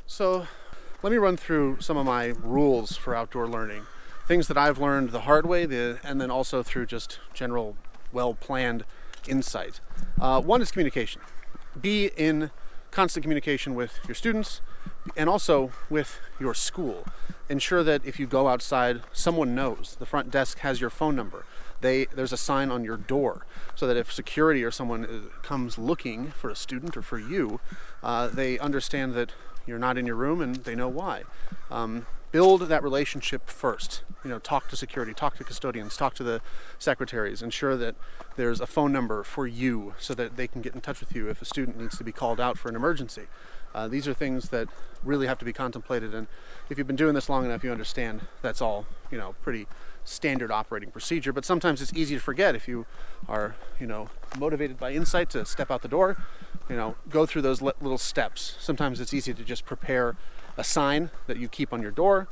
So let me run through some of my rules for outdoor learning. Things that I've learned the hard way, and then also through just general well-planned insight. One is communication. Be in constant communication with your students and also with your school. Ensure that if you go outside, someone knows. The front desk has your phone number. There's a sign on your door so that if security or someone comes looking for a student or for you, they understand that you're not in your room and they know why. Build that relationship first. Talk to security, talk to custodians, talk to the secretaries. Ensure that there's a phone number for you so that they can get in touch with you if a student needs to be called out for an emergency. These are things that really have to be contemplated, and if you've been doing this long enough, you understand that's all, pretty standard operating procedure. But sometimes it's easy to forget if you are, motivated by insight to step out the door. Go through those little steps. Sometimes it's easy to just prepare a sign that you keep on your door.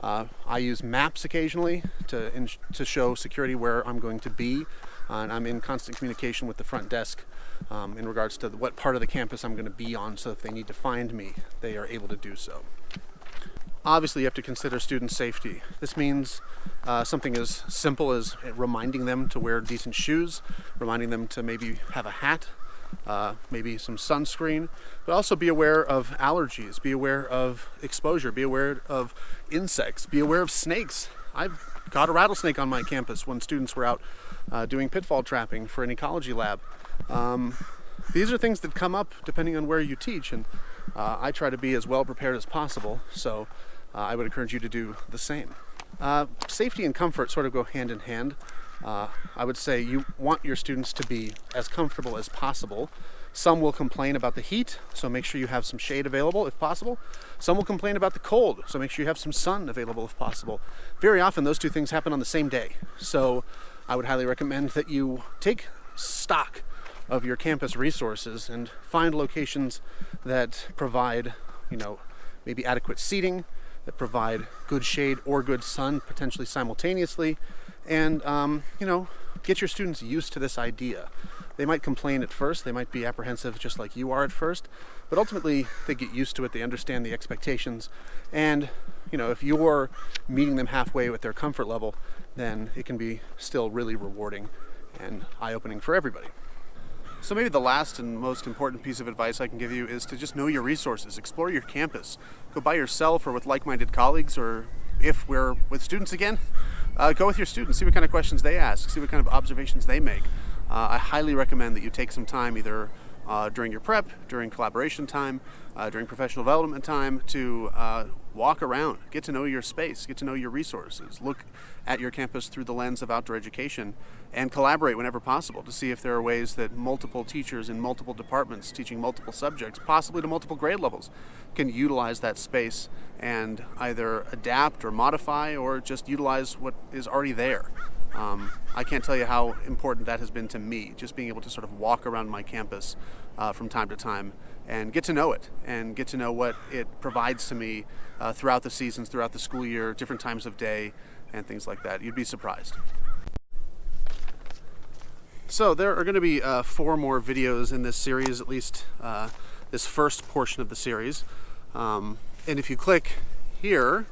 I use maps occasionally to show security where I'm going to be, and I'm in constant communication with the front desk in regards to what part of the campus I'm going to be on, so if they need to find me, they are able to do so. Obviously, you have to consider student safety. This means something as simple as reminding them to wear decent shoes, reminding them to maybe have a hat, maybe some sunscreen, but also be aware of allergies, be aware of exposure, be aware of insects, be aware of snakes. I've caught a rattlesnake on my campus when students were out doing pitfall trapping for an ecology lab. These are things that come up depending on where you teach, and I try to be as well prepared as possible, so I would encourage you to do the same. Safety and comfort sort of go hand in hand. I would say you want your students to be as comfortable as possible. Some will complain about the heat, so make sure you have some shade available if possible. Some will complain about the cold, so make sure you have some sun available if possible. Very often those two things happen on the same day, so I would highly recommend that you take stock of your campus resources and find locations that provide, maybe adequate seating, that provide good shade or good sun, potentially simultaneously, and, get your students used to this idea. They might complain at first, they might be apprehensive just like you are at first, but ultimately they get used to it, they understand the expectations, and, if you're meeting them halfway with their comfort level, then it can be still really rewarding and eye-opening for everybody. So maybe the last and most important piece of advice I can give you is to just know your resources, explore your campus, go by yourself or with like-minded colleagues, or if we're with students again, go with your students, see what kind of questions they ask, see what kind of observations they make. I highly recommend that you take some time either during your prep, during collaboration time, during professional development time to walk around, get to know your space, get to know your resources, look at your campus through the lens of outdoor education, and collaborate whenever possible to see if there are ways that multiple teachers in multiple departments teaching multiple subjects, possibly to multiple grade levels, can utilize that space and either adapt or modify or just utilize what is already there. I can't tell you how important that has been to me, just being able to sort of walk around my campus from time to time and get to know it and get to know what it provides to me throughout the seasons, throughout the school year, different times of day, and things like that. You'd be surprised. So there are going to be 4 more videos in this series, at least this first portion of the series. And if you click here,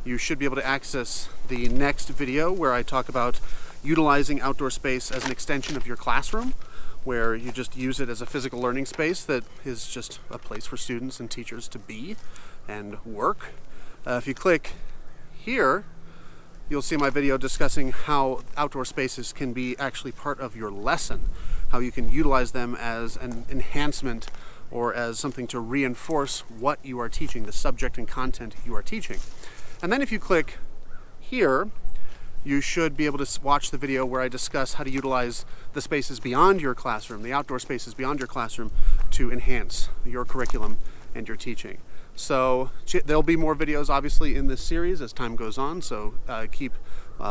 you should be able to access the next video where I talk about utilizing outdoor space as an extension of your classroom, where you just use it as a physical learning space that is just a place for students and teachers to be and work. If you click here, you'll see my video discussing how outdoor spaces can be actually part of your lesson, how you can utilize them as an enhancement or as something to reinforce what you are teaching, the subject and content you are teaching. And then if you click here, you should be able to watch the video where I discuss how to utilize the spaces beyond your classroom, the outdoor spaces beyond your classroom, to enhance your curriculum and your teaching. So there'll be more videos obviously in this series as time goes on, so keep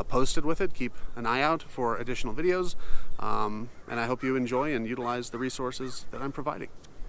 posted with it, keep an eye out for additional videos, and I hope you enjoy and utilize the resources that I'm providing.